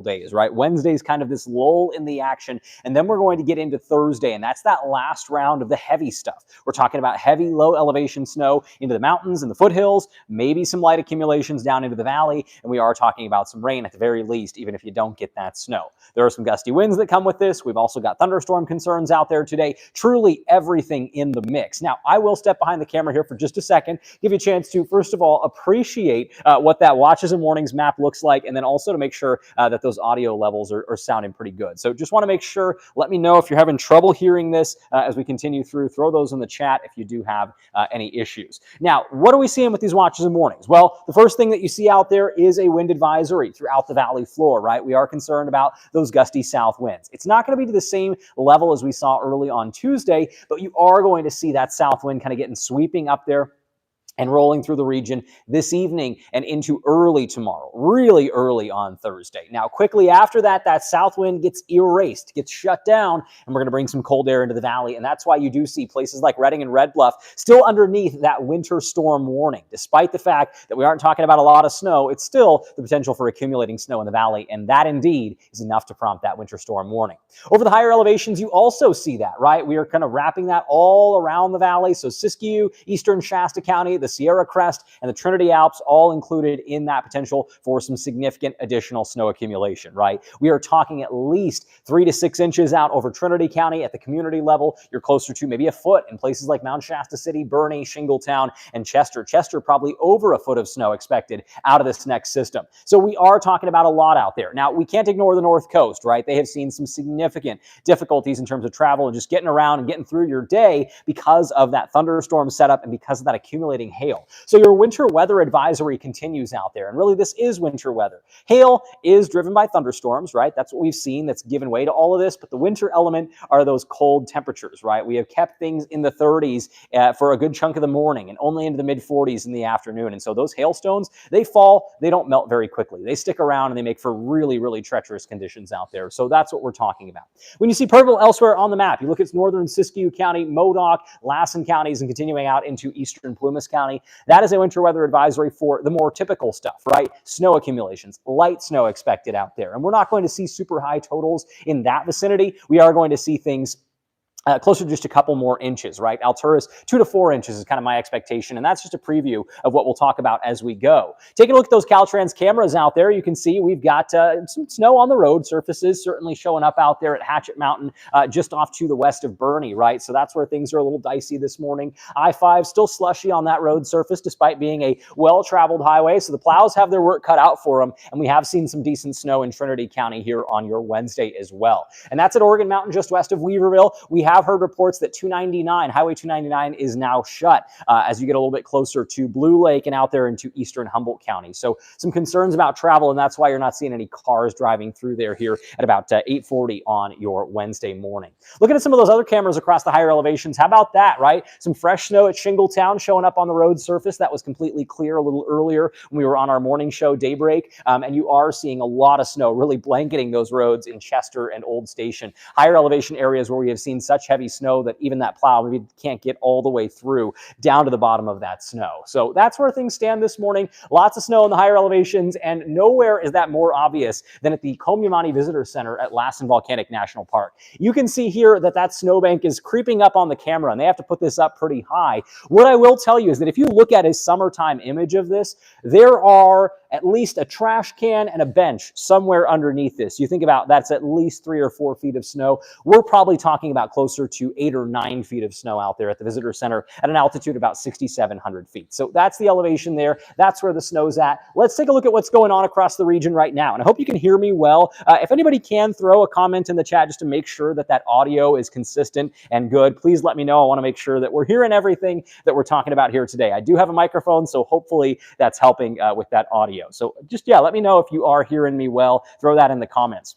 days, right? Wednesday's kind of this lull in the action, and then we're going to get into Thursday, and that's that last round of the heavy stuff. We're talking about heavy, low elevation snow into the mountains and the foothills, maybe some light accumulations down into the valley, and we are talking about some rain at the very least, even if you don't get that snow. There are some gusty winds that come with this. We've also got thunderstorm concerns out there today. Truly everything in the mix. Now, I will step behind the camera here for just a second, give you a chance to, first of all, appreciate what that watches and warnings map looks like, and then also to make sure that those audio levels are sounding pretty good. So just want to make sure, let me know if you're having trouble hearing this as we continue through. Throw those in the chat if you do have any issues. Now, what are we seeing with these watches and warnings? Well, the first thing that you see out there is a wind advisory throughout the valley floor, right? We are concerned about those gusty south winds. It's not going to be to the same level as we saw early on Tuesday, but you are going to see that south wind kind of getting sweeping up there and rolling through the region this evening and into early tomorrow, really early on Thursday. Now, quickly after that, that south wind gets erased, gets shut down, and we're going to bring some cold air into the valley. And that's why you do see places like Redding and Red Bluff still underneath that winter storm warning. Despite the fact that we aren't talking about a lot of snow, it's still the potential for accumulating snow in the valley, and that indeed is enough to prompt that winter storm warning. Over the higher elevations, you also see that, right? We are kind of wrapping that all around the valley. So Siskiyou, eastern Shasta County, the Sierra Crest, and the Trinity Alps all included in that potential for some significant additional snow accumulation, right? We are talking at least 3 to 6 inches out over Trinity County at the community level. You're closer to maybe a foot in places like Mount Shasta City, Bernie, Shingletown, and Chester. Chester probably over a foot of snow expected out of this next system. So we are talking about a lot out there. Now, we can't ignore the North Coast, right? They have seen some significant difficulties in terms of travel and just getting around and getting through your day because of that thunderstorm setup and because of that accumulating hail. So your winter weather advisory continues out there, and really this is winter weather. Hail is driven by thunderstorms, right? That's what we've seen that's given way to all of this, but the winter element are those cold temperatures, right? We have kept things in the 30s for a good chunk of the morning and only into the mid-40s in the afternoon, and so those hailstones, they fall, they don't melt very quickly. They stick around and they make for really, really treacherous conditions out there, so that's what we're talking about. When you see purple elsewhere on the map, you look at northern Siskiyou County, Modoc, Lassen counties, and continuing out into eastern Plumas County. That is a winter weather advisory for the more typical stuff, right? Snow accumulations, light snow expected out there. And we're not going to see super high totals in that vicinity. We are going to see things closer to just a couple more inches, right? Alturas, 2 to 4 inches is kind of my expectation, and that's just a preview of what we'll talk about as we go. Taking a look at those Caltrans cameras out there, you can see we've got some snow on the road surfaces, certainly showing up out there at Hatchet Mountain, just off to the west of Bernie, right? So that's where things are a little dicey this morning. I-5 still slushy on that road surface, despite being a well-traveled highway, so the plows have their work cut out for them, and we have seen some decent snow in Trinity County here on your Wednesday as well. And that's at Oregon Mountain, just west of Weaverville. We have heard reports that Highway 299 is now shut as you get a little bit closer to Blue Lake and out there into eastern Humboldt County. So some concerns about travel, and that's why you're not seeing any cars driving through there here at about 8:40 on your Wednesday morning. Looking at some of those other cameras across the higher elevations, how about that, right? Some fresh snow at Shingletown showing up on the road surface. That was completely clear a little earlier when we were on our morning show, Daybreak, and you are seeing a lot of snow really blanketing those roads in Chester and Old Station. Higher elevation areas where we have seen such heavy snow that even that plow maybe can't get all the way through down to the bottom of that snow. So that's where things stand this morning. Lots of snow in the higher elevations, and nowhere is that more obvious than at the Komyamani Visitor Center at Lassen Volcanic National Park. You can see here that that snowbank is creeping up on the camera, and they have to put this up pretty high. What I will tell you is that if you look at a summertime image of this, there are at least a trash can and a bench somewhere underneath this. You think about that's at least 3 or 4 feet of snow. We're probably talking about closer to 8 or 9 feet of snow out there at the visitor center at an altitude about 6,700 feet. So that's the elevation there. That's where the snow's at. Let's take a look at what's going on across the region right now. And I hope you can hear me well. If anybody can throw a comment in the chat just to make sure that that audio is consistent and good, please let me know. I want to make sure that we're hearing everything that we're talking about here today. I do have a microphone, so hopefully that's helping with that audio. So just, yeah, let me know if you are hearing me well. Throw that in the comments.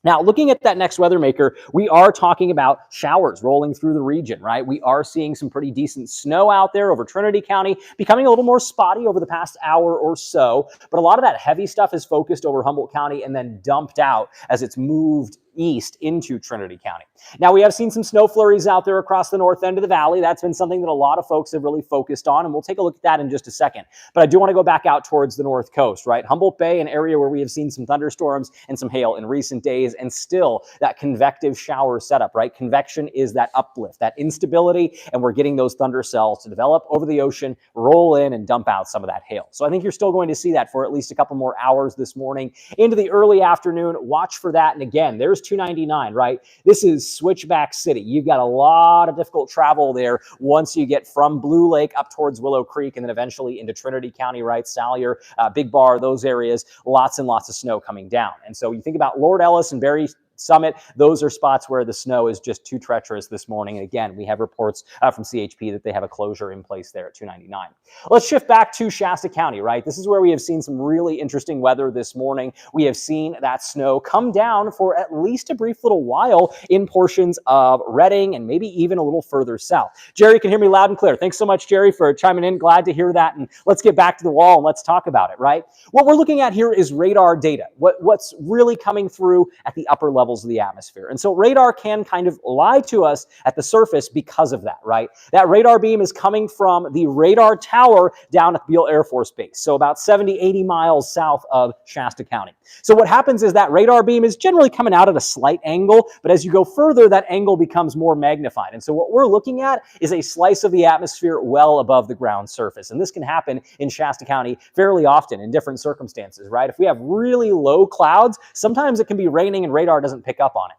Now, looking at that next weather maker, we are talking about showers rolling through the region, right? We are seeing some pretty decent snow out there over Trinity County, becoming a little more spotty over the past hour or so. But a lot of that heavy stuff is focused over Humboldt County and then dumped out as it's moved east into Trinity County. Now, we have seen some snow flurries out there across the north end of the valley. That's been something that a lot of folks have really focused on, and we'll take a look at that in just a second. But I do want to go back out towards the north coast, right? Humboldt Bay, an area where we have seen some thunderstorms and some hail in recent days, and still that convective shower setup, right? Convection is that uplift, that instability, and we're getting those thunder cells to develop over the ocean, roll in, and dump out some of that hail. So I think you're still going to see that for at least a couple more hours this morning into the early afternoon. Watch for that. And again, there's 299, right? This is Switchback City. You've got a lot of difficult travel there once you get from Blue Lake up towards Willow Creek and then eventually into Trinity County, right? Salyer, Big Bar, those areas, lots and lots of snow coming down. And so you think about Lord Ellis and Berry Summit, those are spots where the snow is just too treacherous this morning. And again, we have reports from CHP that they have a closure in place there at 299. Let's shift back to Shasta County, right? This is where we have seen some really interesting weather this morning. We have seen that snow come down for at least a brief little while in portions of Redding and maybe even a little further south. Jerry can hear me loud and clear. Thanks so much, Jerry, for chiming in. Glad to hear that. And let's get back to the wall and let's talk about it, right? What we're looking at here is radar data. What's really coming through at the upper levels of the atmosphere. And so radar can kind of lie to us at the surface because of that, right? That radar beam is coming from the radar tower down at Beale Air Force Base, so about 70, 80 miles south of Shasta County. So what happens is that radar beam is generally coming out at a slight angle, but as you go further, that angle becomes more magnified. And so what we're looking at is a slice of the atmosphere well above the ground surface. And this can happen in Shasta County fairly often in different circumstances, right? If we have really low clouds, sometimes it can be raining and radar doesn't pick up on it.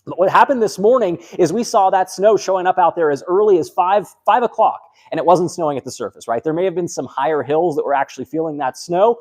But what happened this morning is we saw that snow showing up out there as early as 5 o'clock, and it wasn't snowing at the surface, right? There may have been some higher hills that were actually feeling that snow,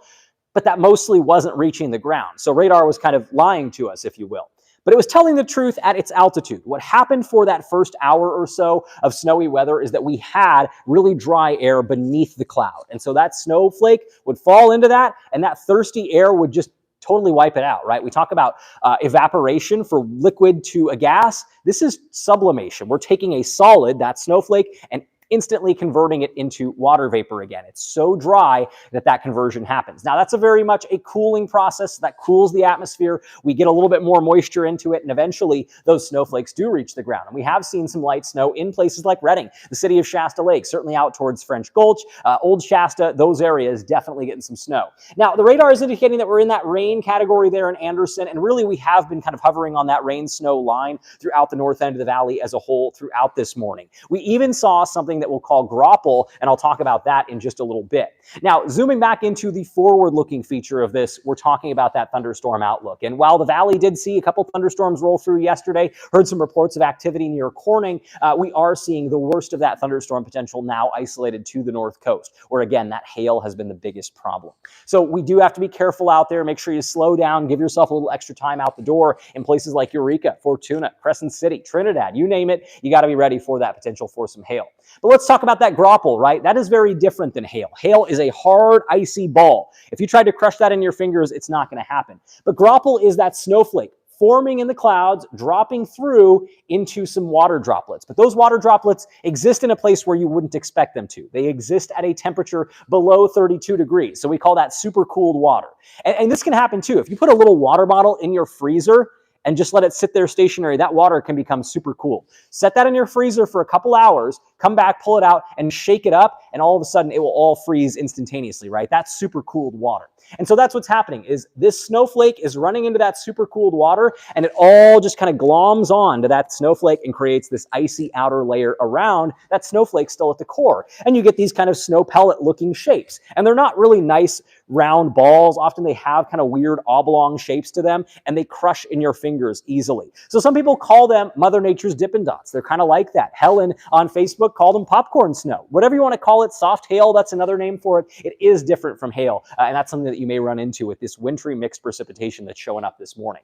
but that mostly wasn't reaching the ground. So radar was kind of lying to us, if you will. But it was telling the truth at its altitude. What happened for that first hour or so of snowy weather is that we had really dry air beneath the cloud. And so that snowflake would fall into that, and that thirsty air would just totally wipe it out, right? We talk about evaporation for liquid to a gas. This is sublimation. We're taking a solid, that snowflake, and instantly converting it into water vapor again. It's so dry that that conversion happens. Now, that's a very much a cooling process that cools the atmosphere. We get a little bit more moisture into it, and eventually those snowflakes do reach the ground. And we have seen some light snow in places like Redding, the city of Shasta Lake, certainly out towards French Gulch, Old Shasta, those areas definitely getting some snow. Now, the radar is indicating that we're in that rain category there in Anderson, and really we have been kind of hovering on that rain-snow line throughout the north end of the valley as a whole throughout this morning. We even saw something that we'll call graupel, and I'll talk about that in just a little bit. Now, zooming back into the forward-looking feature of this, we're talking about that thunderstorm outlook. And while the valley did see a couple thunderstorms roll through yesterday, heard some reports of activity near Corning, we are seeing the worst of that thunderstorm potential now isolated to the north coast, where again, that hail has been the biggest problem. So we do have to be careful out there. Make sure you slow down, give yourself a little extra time out the door in places like Eureka, Fortuna, Crescent City, Trinidad, you name it, you got to be ready for that potential for some hail. But let's talk about that graupel, right? That is very different than hail. Hail is a hard, icy ball. If you tried to crush that in your fingers, it's not going to happen. But graupel is that snowflake forming in the clouds, dropping through into some water droplets. But those water droplets exist in a place where you wouldn't expect them to. They exist at a temperature below 32 degrees. So we call that super cooled water. And this can happen too. If you put a little water bottle in your freezer and just let it sit there stationary, that water can become super cool. Set that in your freezer for a couple hours, come back, pull it out, and shake it up, and all of a sudden it will all freeze instantaneously, right? That's super cooled water. And so that's what's happening is this snowflake is running into that super cooled water, and it all just kind of gloms on to that snowflake and creates this icy outer layer around that snowflake still at the core. And you get these kind of snow pellet looking shapes. And they're not really nice round balls. Often they have kind of weird oblong shapes to them, and they crush in your fingers easily. So some people call them Mother Nature's Dippin' Dots. They're kind of like that. Helen on Facebook called them popcorn snow. Whatever you want to call it, soft hail, that's another name for it. It is different from hail, and that's something that you may run into with this wintry mixed precipitation that's showing up this morning.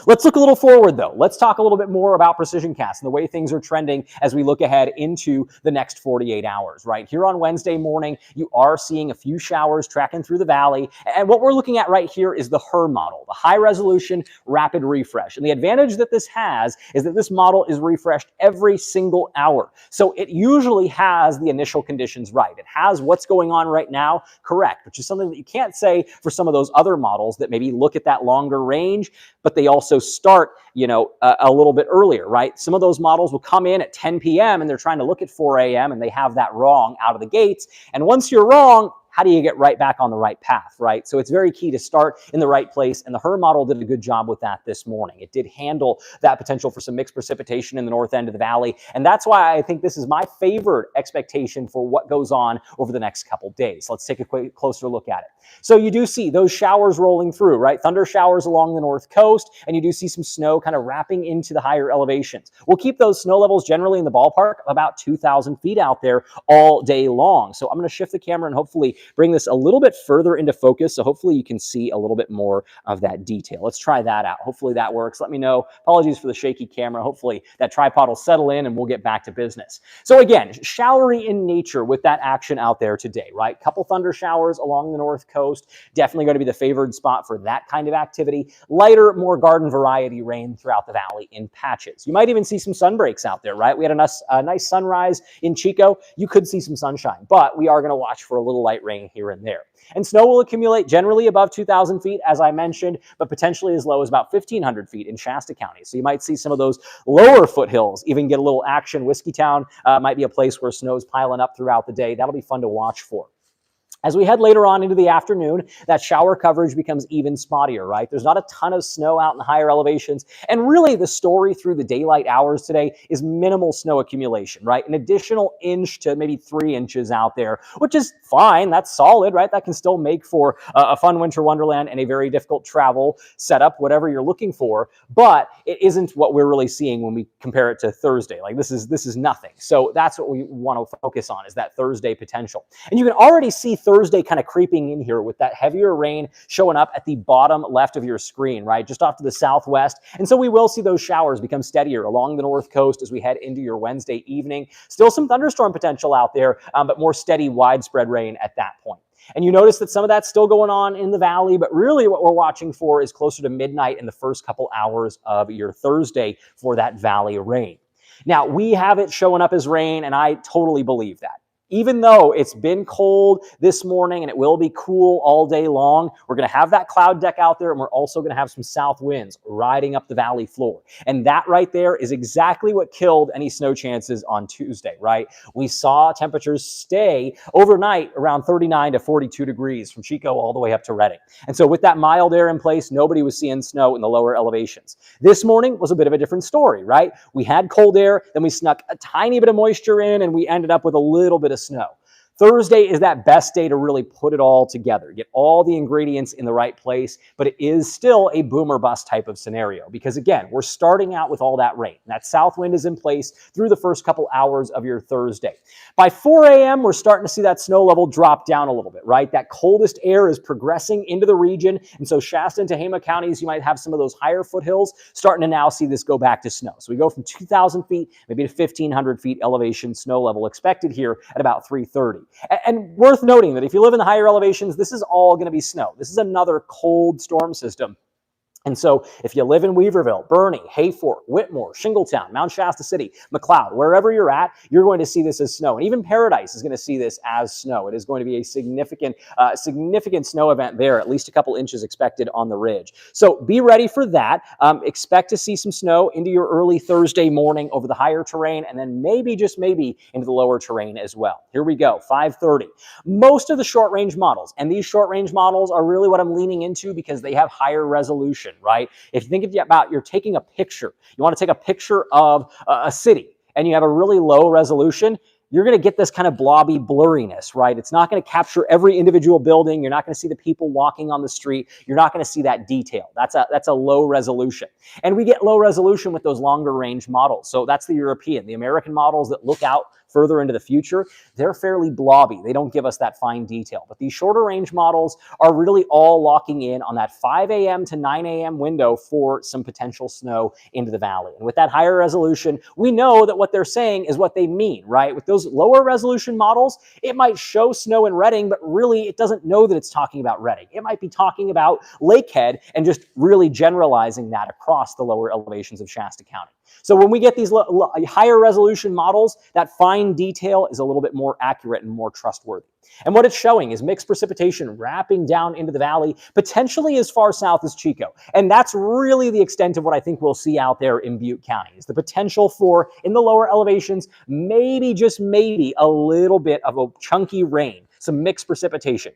Let's look a little forward, though. Let's talk a little bit more about Precisioncast and the way things are trending as we look ahead into the next 48 hours, right? Here on Wednesday morning, you are seeing a few showers tracking through the valley. And what we're looking at right here is the HRRR model, the high resolution rapid refresh. And the advantage that this has is that this model is refreshed every single hour. So it usually has the initial conditions right. It has what's going on right now correct, which is something that you can't say for some of those other models that maybe look at that longer range, but they also start, a little bit earlier, right? Some of those models will come in at 10 p.m. and they're trying to look at 4 a.m. and they have that wrong out of the gates. And once you're wrong, how do you get right back on the right path, right? So it's very key to start in the right place, and the HRRR model did a good job with that this morning. It did handle that potential for some mixed precipitation in the north end of the valley, and that's why I think this is my favorite expectation for what goes on over the next couple days. Let's take a quick closer look at it. So you do see those showers rolling through, right? Thunder showers along the north coast, and you do see some snow kind of wrapping into the higher elevations. We'll keep those snow levels generally in the ballpark of about 2,000 feet out there all day long. So I'm going to shift the camera and hopefully bring this a little bit further into focus. So hopefully you can see a little bit more of that detail. Let's try that out. Hopefully that works. Let me know. Apologies for the shaky camera. Hopefully that tripod will settle in and we'll get back to business. So again, showery in nature with that action out there today, right? Couple thunder showers along the north coast. Definitely going to be the favored spot for that kind of activity. Lighter, more garden variety rain throughout the valley in patches. You might even see some sun breaks out there, right? We had a nice sunrise in Chico. You could see some sunshine, but we are going to watch for a little light rain here and there. And snow will accumulate generally above 2,000 feet, as I mentioned, but potentially as low as about 1,500 feet in Shasta County. So you might see some of those lower foothills even get a little action. Whiskeytown might be a place where snow is piling up throughout the day. That'll be fun to watch for. As we head later on into the afternoon, that shower coverage becomes even spottier, right? There's not a ton of snow out in the higher elevations. And really the story through the daylight hours today is minimal snow accumulation, right? An additional inch to maybe 3 inches out there, which is fine. That's solid, right? That can still make for a fun winter wonderland and a very difficult travel setup, whatever you're looking for. But it isn't what we're really seeing when we compare it to Thursday. Like this is nothing. So that's what we want to focus on, is that Thursday potential. And you can already see Thursday kind of creeping in here with that heavier rain showing up at the bottom left of your screen, right? Just off to the southwest. And so we will see those showers become steadier along the north coast as we head into your Wednesday evening. Still some thunderstorm potential out there, but more steady, widespread rain at that point. And you notice that some of that's still going on in the valley, but really what we're watching for is closer to midnight in the first couple hours of your Thursday for that valley rain. Now, we have it showing up as rain, and I totally believe that. Even though it's been cold this morning and it will be cool all day long, we're going to have that cloud deck out there, and we're also going to have some south winds riding up the valley floor. And that right there is exactly what killed any snow chances on Tuesday, right? We saw temperatures stay overnight around 39 to 42 degrees from Chico all the way up to Redding. And so with that mild air in place, nobody was seeing snow in the lower elevations. This morning was a bit of a different story, right? We had cold air, then we snuck a tiny bit of moisture in, and we ended up with a little bit of snow. Thursday is that best day to really put it all together, get all the ingredients in the right place, but it is still a boom or bust type of scenario because, again, we're starting out with all that rain. That south wind is in place through the first couple hours of your Thursday. By 4 a.m., we're starting to see that snow level drop down a little bit, right? That coldest air is progressing into the region, and so Shasta and Tehama counties, you might have some of those higher foothills starting to now see this go back to snow. So we go from 2,000 feet, maybe to 1,500 feet elevation snow level expected here at about 3:30. And worth noting that if you live in the higher elevations, this is all going to be snow. This is another cold storm system. And so if you live in Weaverville, Bernie, Hayfork, Whitmore, Shingletown, Mount Shasta City, McLeod, wherever you're at, you're going to see this as snow. And even Paradise is going to see this as snow. It is going to be a significant snow event there, at least a couple inches expected on the ridge. So be ready for that. Expect to see some snow into your early Thursday morning over the higher terrain, and then maybe, just maybe, into the lower terrain as well. Here we go, 5:30. Most of the short-range models, and these short-range models are really what I'm leaning into because they have higher resolution, right? If you think about you're taking a picture, you want to take a picture of a city and you have a really low resolution, you're going to get this kind of blobby blurriness, right? It's not going to capture every individual building. You're not going to see the people walking on the street. You're not going to see that detail. That's a low resolution. And we get low resolution with those longer range models. So that's the European. The American models that look out further into the future, they're fairly blobby. They don't give us that fine detail. But these shorter range models are really all locking in on that 5 a.m. to 9 a.m. window for some potential snow into the valley. And with that higher resolution, we know that what they're saying is what they mean, right? With those lower resolution models, it might show snow in Redding, but really it doesn't know that it's talking about Redding. It might be talking about Lakehead and just really generalizing that across the lower elevations of Shasta County. So when we get these higher resolution models, that fine detail is a little bit more accurate and more trustworthy. And what it's showing is mixed precipitation wrapping down into the valley, potentially as far south as Chico. And that's really the extent of what I think we'll see out there in Butte County, is the potential for, in the lower elevations, maybe, just maybe, a little bit of a chunky rain, some mixed precipitation.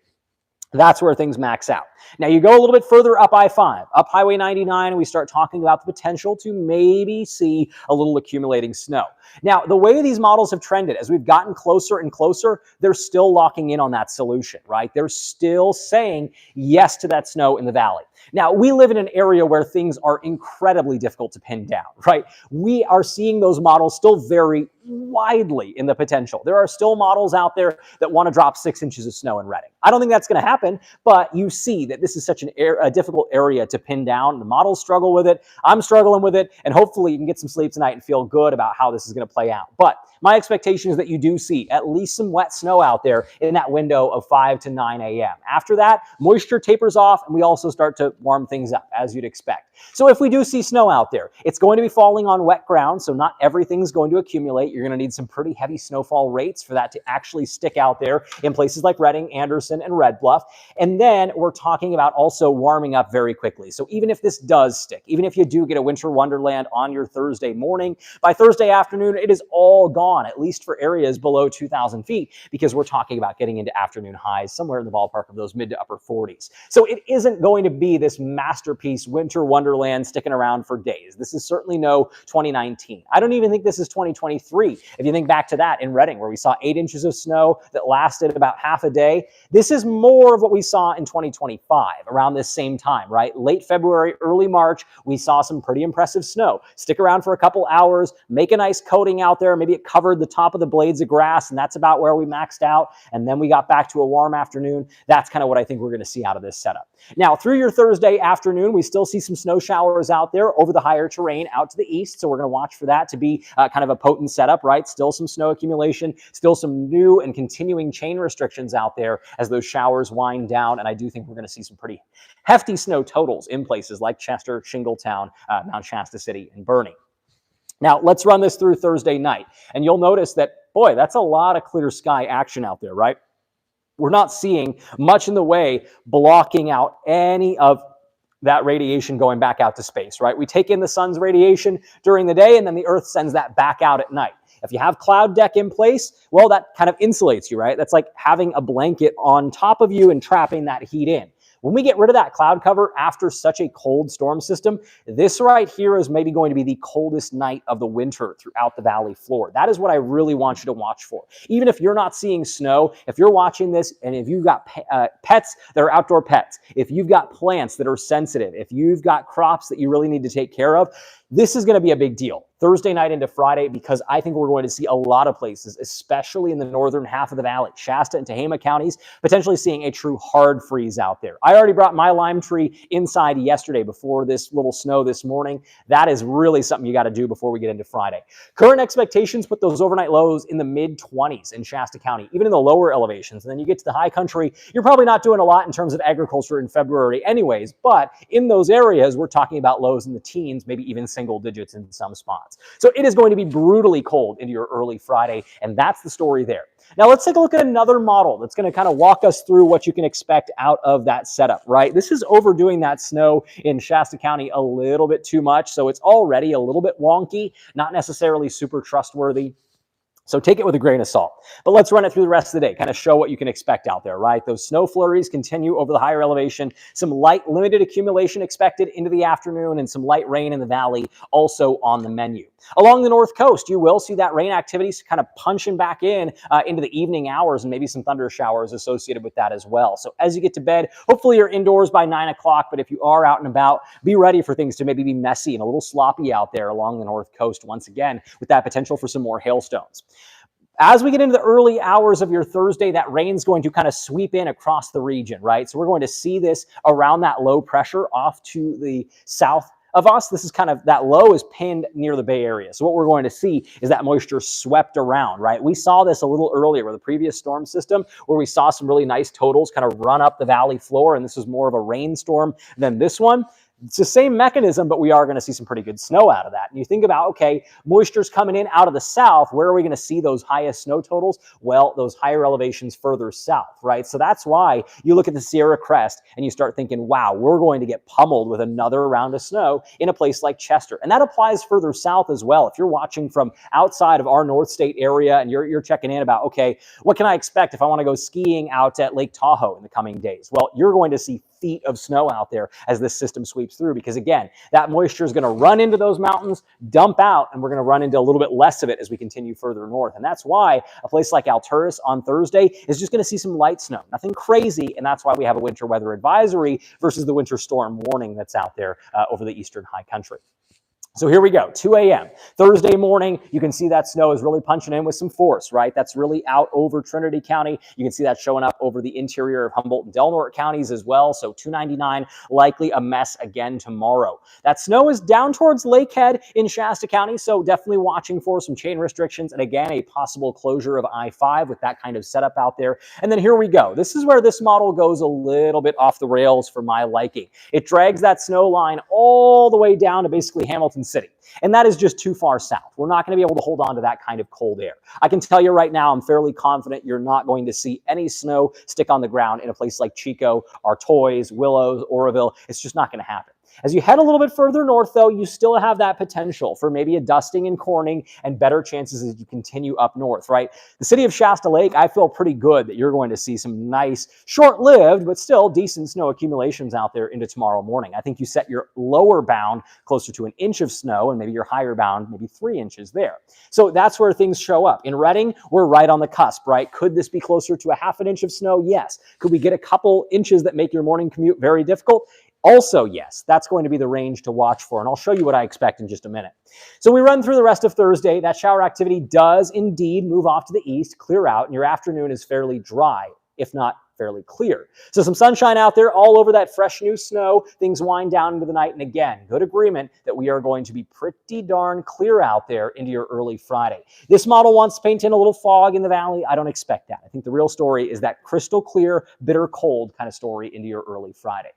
That's where things max out. Now you go a little bit further up I-5, up Highway 99, and we start talking about the potential to maybe see a little accumulating snow. Now, the way these models have trended, as we've gotten closer and closer, they're still locking in on that solution, right? They're still saying yes to that snow in the valley. Now, we live in an area where things are incredibly difficult to pin down, right? We are seeing those models still vary widely in the potential. There are still models out there that want to drop 6 inches of snow in Redding. I don't think that's going to happen, but you see that this is such a difficult area to pin down. The models struggle with it. I'm struggling with it, and hopefully you can get some sleep tonight and feel good about how this is going to play out. But my expectation is that you do see at least some wet snow out there in that window of 5 to 9 a.m. After that, moisture tapers off, and we also start to warm things up, as you'd expect. So if we do see snow out there, it's going to be falling on wet ground, so not everything's going to accumulate. You're going to need some pretty heavy snowfall rates for that to actually stick out there in places like Redding, Anderson, and Red Bluff. And then we're talking about also warming up very quickly. So even if this does stick, even if you do get a winter wonderland on your Thursday morning, by Thursday afternoon, it is all gone, at least for areas below 2,000 feet, because we're talking about getting into afternoon highs somewhere in the ballpark of those mid to upper 40s. So it isn't going to be this masterpiece winter wonderland sticking around for days. This is certainly no 2019. I don't even think this is 2023. If you think back to that in Redding, where we saw 8 inches of snow that lasted about half a day, this is more of what we saw in 2025 around this same time, right? Late February, early March, we saw some pretty impressive snow. Stick around for a couple hours, make a nice coating out there. Maybe it covered the top of the blades of grass, and that's about where we maxed out. And then we got back to a warm afternoon. That's kind of what I think we're going to see out of this setup. Now, through your Thursday afternoon, we still see some snow showers out there over the higher terrain out to the east. So we're going to watch for that to be kind of a potent setup, right? Still some snow accumulation, still some new and continuing chain restrictions out there as those showers wind down. And I do think we're going to see some pretty hefty snow totals in places like Chester, Shingletown, Mount Shasta City, and Bernie. Now, let's run this through Thursday night. And you'll notice that, boy, that's a lot of clear sky action out there, right? We're not seeing much in the way blocking out any of that radiation going back out to space, right? We take in the sun's radiation during the day, and then the Earth sends that back out at night. If you have cloud deck in place, well, that kind of insulates you, right? That's like having a blanket on top of you and trapping that heat in. When we get rid of that cloud cover after such a cold storm system, this right here is maybe going to be the coldest night of the winter throughout the valley floor. That is what I really want you to watch for. Even if you're not seeing snow, if you're watching this and if you've got pets that are outdoor pets, if you've got plants that are sensitive, if you've got crops that you really need to take care of, this is going to be a big deal Thursday night into Friday, because I think we're going to see a lot of places, especially in the northern half of the valley, Shasta and Tehama counties, potentially seeing a true hard freeze out there. I already brought my lime tree inside yesterday before this little snow this morning. That is really something you got to do before we get into Friday. Current expectations put those overnight lows in the mid-20s in Shasta County, even in the lower elevations. And then you get to the high country, you're probably not doing a lot in terms of agriculture in February anyways, but in those areas, we're talking about lows in the teens, maybe even single digits in some spots. So it is going to be brutally cold into your early Friday, and that's the story there. Now let's take a look at another model that's going to kind of walk us through what you can expect out of that setup, right? This is overdoing that snow in Shasta County a little bit too much, so it's already a little bit wonky, not necessarily super trustworthy. So take it with a grain of salt. But let's run it through the rest of the day, kind of show what you can expect out there, right? Those snow flurries continue over the higher elevation, some light limited accumulation expected into the afternoon, and some light rain in the valley also on the menu. Along the north coast, you will see that rain activity kind of punching back in into the evening hours, and maybe some thunder showers associated with that as well. So as you get to bed, hopefully you're indoors by 9 o'clock, but if you are out and about, be ready for things to maybe be messy and a little sloppy out there along the north coast once again, with that potential for some more hailstones. As we get into the early hours of your Thursday, that rain's going to kind of sweep in across the region, right? So we're going to see this around that low pressure off to the south of us. This is kind of, that low is pinned near the Bay Area. So what we're going to see is that moisture swept around, right? We saw this a little earlier with the previous storm system, where we saw some really nice totals kind of run up the valley floor, and this was more of a rainstorm than this one. It's the same mechanism, but we are going to see some pretty good snow out of that. And you think about, okay, moisture's coming in out of the south. Where are we going to see those highest snow totals? Well, those higher elevations further south, right? So that's why you look at the Sierra Crest and you start thinking, wow, we're going to get pummeled with another round of snow in a place like Chester. And that applies further south as well. If you're watching from outside of our North State area and you're checking in about, okay, what can I expect if I want to go skiing out at Lake Tahoe in the coming days? Well, you're going to see feet of snow out there as this system sweeps through, because again, that moisture is going to run into those mountains, dump out, and we're going to run into a little bit less of it as we continue further north. And that's why a place like Alturas on Thursday is just going to see some light snow, nothing crazy, and that's why we have a winter weather advisory versus the winter storm warning that's out there over the eastern high country. So here we go, 2 a.m. Thursday morning. You can see that snow is really punching in with some force, right? That's really out over Trinity County. You can see that showing up over the interior of Humboldt and Del Norte counties as well. So 299, likely a mess again tomorrow. That snow is down towards Lakehead in Shasta County, so definitely watching for some chain restrictions and again, a possible closure of I-5 with that kind of setup out there. And then here we go. This is where this model goes a little bit off the rails for my liking. It drags that snow line all the way down to basically Hamilton City. And that is just too far south. We're not going to be able to hold on to that kind of cold air. I can tell you right now, I'm fairly confident you're not going to see any snow stick on the ground in a place like Chico, Artois, Willows, Oroville. It's just not going to happen. As you head a little bit further north, though, you still have that potential for maybe a dusting and corning and better chances as you continue up north, right? The city of Shasta Lake, I feel pretty good that you're going to see some nice, short-lived, but still decent snow accumulations out there into tomorrow morning. I think you set your lower bound closer to an inch of snow and maybe your higher bound, maybe 3 inches there. So that's where things show up. In Redding, we're right on the cusp, right? Could this be closer to a half an inch of snow? Yes. Could we get a couple inches that make your morning commute very difficult? Also, yes, that's going to be the range to watch for, and I'll show you what I expect in just a minute. So we run through the rest of Thursday. That shower activity does indeed move off to the east, clear out, and your afternoon is fairly dry, if not fairly clear. So some sunshine out there all over that fresh new snow. Things wind down into the night, and again, good agreement that we are going to be pretty darn clear out there into your early Friday. This model wants to paint in a little fog in the valley. I don't expect that. I think the real story is that crystal clear, bitter cold kind of story into your early Friday.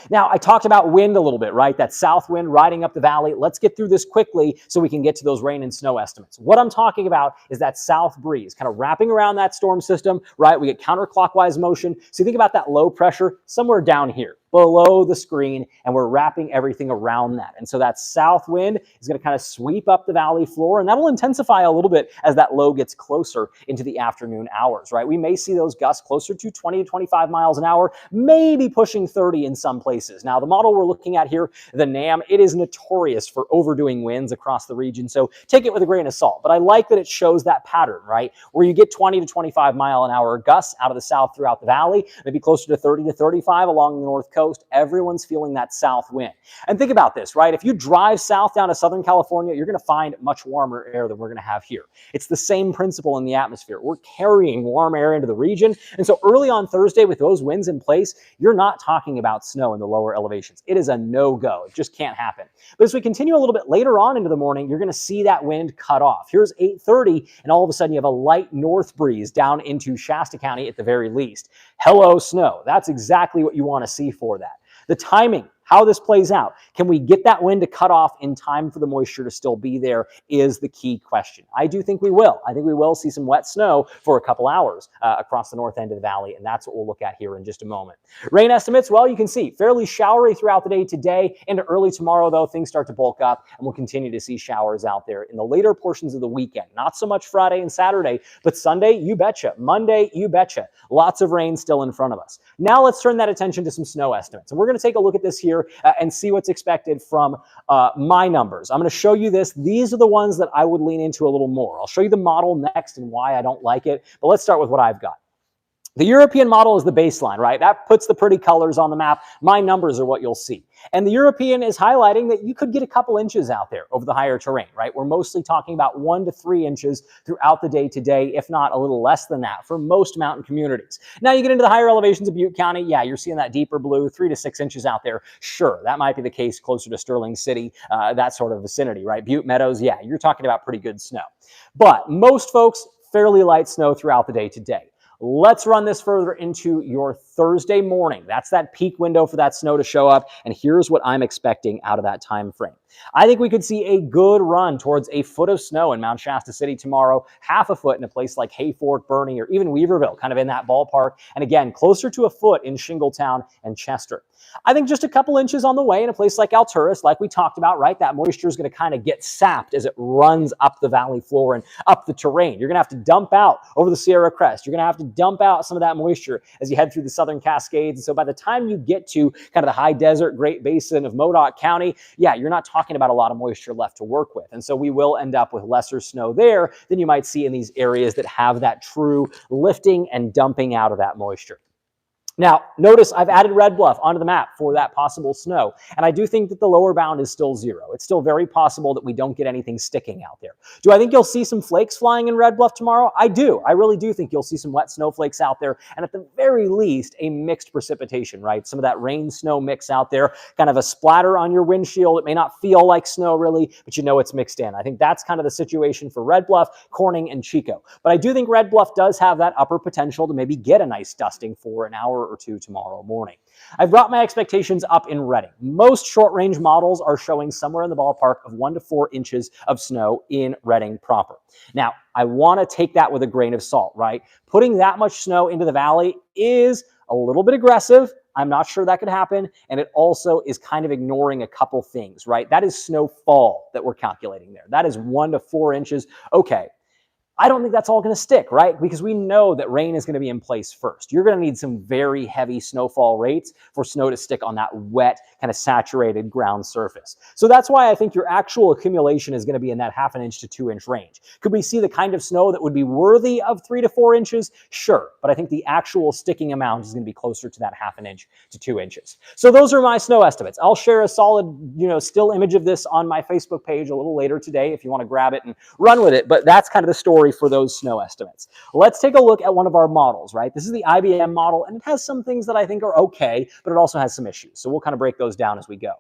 Now, I talked about wind a little bit, right? That south wind riding up the valley. Let's get through this quickly so we can get to those rain and snow estimates. What I'm talking about is that south breeze kind of wrapping around that storm system, right? We get counterclockwise motion. So you think about that low pressure somewhere down here below the screen, and we're wrapping everything around that. And so that south wind is going to kind of sweep up the valley floor, and that'll intensify a little bit as that low gets closer into the afternoon hours, right? We may see those gusts closer to 20 to 25 miles an hour, maybe pushing 30 in some places. Now, the model we're looking at here, the NAM, it is notorious for overdoing winds across the region, so take it with a grain of salt. But I like that it shows that pattern, right? Where you get 20 to 25 mile an hour gusts out of the south throughout the valley, maybe closer to 30 to 35 along the north coast. Everyone's feeling that south wind. And think about this, right? If you drive south down to Southern California, you're going to find much warmer air than we're going to have here. It's the same principle in the atmosphere. We're carrying warm air into the region. And so early on Thursday, with those winds in place, you're not talking about snow in the lower elevations. It is a no-go. It just can't happen. But as we continue a little bit later on into the morning, you're going to see that wind cut off. Here's 8:30, and all of a sudden you have a light north breeze down into Shasta County at the very least. Hello, snow. That's exactly what you want to see for that. The timing, how this plays out, can we get that wind to cut off in time for the moisture to still be there, is the key question. I do think we will. I think we will see some wet snow for a couple hours across the north end of the valley, and that's what we'll look at here in just a moment. Rain estimates, well, you can see fairly showery throughout the day today. Into early tomorrow, though, things start to bulk up, and we'll continue to see showers out there in the later portions of the weekend. Not so much Friday and Saturday, but Sunday, you betcha. Monday, you betcha. Lots of rain still in front of us. Now let's turn that attention to some snow estimates, and we're going to take a look at this here and see what's expected from my numbers. I'm going to show you this. These are the ones that I would lean into a little more. I'll show you the model next and why I don't like it, but let's start with what I've got. The European model is the baseline, right? That puts the pretty colors on the map. My numbers are what you'll see. And the European is highlighting that you could get a couple inches out there over the higher terrain, right? We're mostly talking about 1 to 3 inches throughout the day today, if not a little less than that for most mountain communities. Now you get into the higher elevations of Butte County. Yeah, you're seeing that deeper blue, 3 to 6 inches out there. Sure, that might be the case closer to Sterling City, that sort of vicinity, right? Butte Meadows, yeah, you're talking about pretty good snow. But most folks, fairly light snow throughout the day today. Let's run this further into your Thursday morning. That's that peak window for that snow to show up. And here's what I'm expecting out of that time frame. I think we could see a good run towards a foot of snow in Mount Shasta City tomorrow, half a foot in a place like Hayfork, Bernie, or even Weaverville, kind of in that ballpark. And again, closer to a foot in Shingletown and Chester. I think just a couple inches on the way in a place like Alturas, like we talked about, right? That moisture is going to kind of get sapped as it runs up the valley floor and up the terrain. You're going to have to dump out over the Sierra Crest. You're going to have to dump out some of that moisture as you head through the Southern Cascades. And so by the time you get to kind of the high desert Great Basin of Modoc County, yeah, you're not talking about a lot of moisture left to work with. And so we will end up with lesser snow there than you might see in these areas that have that true lifting and dumping out of that moisture. Now, notice I've added Red Bluff onto the map for that possible snow, and I do think that the lower bound is still 0. It's still very possible that we don't get anything sticking out there. Do I think you'll see some flakes flying in Red Bluff tomorrow? I do. I really do think you'll see some wet snowflakes out there, and at the very least, a mixed precipitation, right? Some of that rain-snow mix out there, kind of a splatter on your windshield. It may not feel like snow really, but you know it's mixed in. I think that's kind of the situation for Red Bluff, Corning, and Chico. But I do think Red Bluff does have that upper potential to maybe get a nice dusting for an hour or two tomorrow morning. I've brought my expectations up in Redding. Most short-range models are showing somewhere in the ballpark of 1 to 4 inches of snow in Redding proper. Now, I want to take that with a grain of salt, right? Putting that much snow into the valley is a little bit aggressive. I'm not sure that could happen. And it also is kind of ignoring a couple things, right? That is snowfall that we're calculating there. That is 1 to 4 inches. Okay. I don't think that's all going to stick, right? Because we know that rain is going to be in place first. You're going to need some very heavy snowfall rates for snow to stick on that wet, kind of saturated ground surface. So that's why I think your actual accumulation is going to be in that 1/2 inch to 2 inch range. Could we see the kind of snow that would be worthy of 3 to 4 inches? Sure. But I think the actual sticking amount is going to be closer to that 1/2 inch to 2 inches. So those are my snow estimates. I'll share a solid, still image of this on my Facebook page a little later today if you want to grab it and run with it. But that's kind of the story for those snow estimates. Let's take a look at one of our models, right? This is the IBM model, and it has some things that I think are okay, but it also has some issues. So we'll kind of break those down as we go.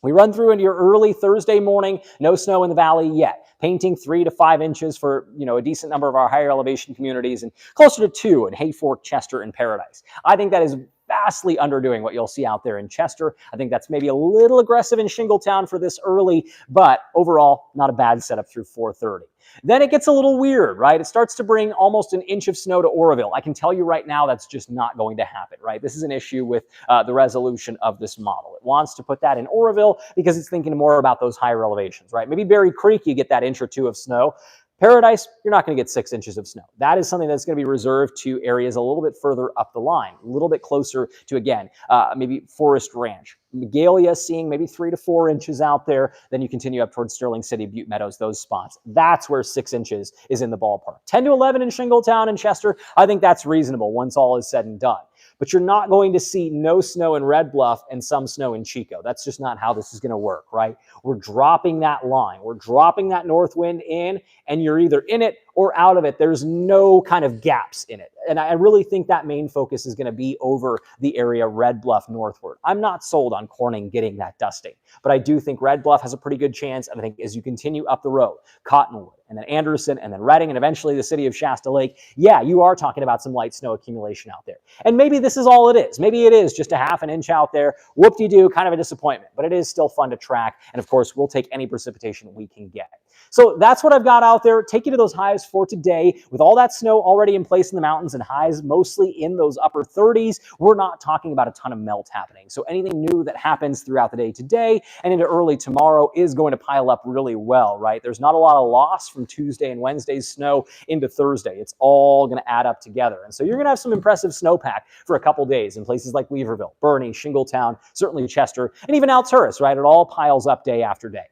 We run through into your early Thursday morning, no snow in the valley yet. Painting 3 to 5 inches for a decent number of our higher elevation communities, and closer to 2 in Hayfork, Chester, and Paradise. I think that is vastly underdoing what you'll see out there in Chester. I think that's maybe a little aggressive in Shingletown for this early, but overall, not a bad setup through 4:30. Then it gets a little weird, right? It starts to bring almost 1 inch of snow to Oroville. I can tell you right now that's just not going to happen, right? This is an issue with the resolution of this model. It wants to put that in Oroville because it's thinking more about those higher elevations, right? Maybe Berry Creek, you get that 1 or 2 inches of snow. Paradise, you're not going to get 6 inches of snow. That is something that's going to be reserved to areas a little bit further up the line, a little bit closer to, again, maybe Forest Ranch. Magalia seeing maybe 3 to 4 inches out there. Then you continue up towards Sterling City, Butte Meadows, those spots. That's where 6 inches is in the ballpark. 10 to 11 in Shingletown and Chester, I think that's reasonable once all is said and done. But you're not going to see no snow in Red Bluff and some snow in Chico. That's just not how this is going to work, right? We're dropping that line. We're dropping that north wind in, and you're either in it or out of it. There's no kind of gaps in it. And I really think that main focus is going to be over the area Red Bluff northward. I'm not sold on Corning getting that dusting, but I do think Red Bluff has a pretty good chance. And I think as you continue up the road, Cottonwood, and then Anderson, and then Redding, and eventually the city of Shasta Lake, yeah, you are talking about some light snow accumulation out there. And maybe this is all it is. Maybe it is just a 1/2 inch out there. Whoop-de-doo, kind of a disappointment, but it is still fun to track. And of course, we'll take any precipitation we can get. So that's what I've got out there. Take you to those highs for today. With all that snow already in place in the mountains and highs mostly in those upper 30s, we're not talking about a ton of melt happening. So anything new that happens throughout the day today and into early tomorrow is going to pile up really well, right? There's not a lot of loss from Tuesday and Wednesday's snow into Thursday. It's all going to add up together. And so you're going to have some impressive snowpack for a couple days in places like Weaverville, Bernie, Shingletown, certainly Chester, and even Alturas, right? It all piles up day after day.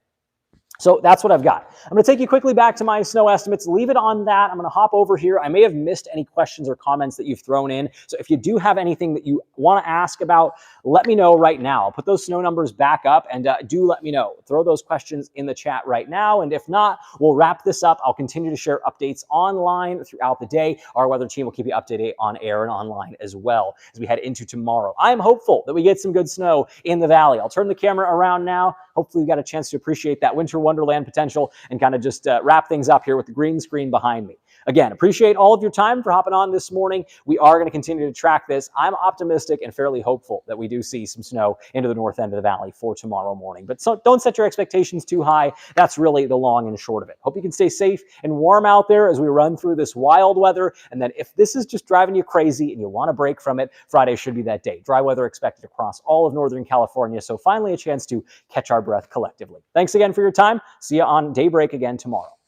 So that's what I've got. I'm going to take you quickly back to my snow estimates. Leave it on that. I'm going to hop over here. I may have missed any questions or comments that you've thrown in. So if you do have anything that you want to ask about, let me know right now. I'll put those snow numbers back up, and do let me know. Throw those questions in the chat right now. And if not, we'll wrap this up. I'll continue to share updates online throughout the day. Our weather team will keep you updated on air and online as well as we head into tomorrow. I'm hopeful that we get some good snow in the valley. I'll turn the camera around now. Hopefully we got a chance to appreciate that winter wonderland potential and kind of just wrap things up here with the green screen behind me. again, appreciate all of your time for hopping on this morning. We are going to continue to track this. I'm optimistic and fairly hopeful that we do see some snow into the north end of the valley for tomorrow morning. But so don't set your expectations too high. That's really the long and short of it. Hope you can stay safe and warm out there as we run through this wild weather. And then if this is just driving you crazy and you want to break from it, Friday should be that day. Dry weather expected across all of Northern California. So finally a chance to catch our breath collectively. Thanks again for your time. See you on Daybreak again tomorrow.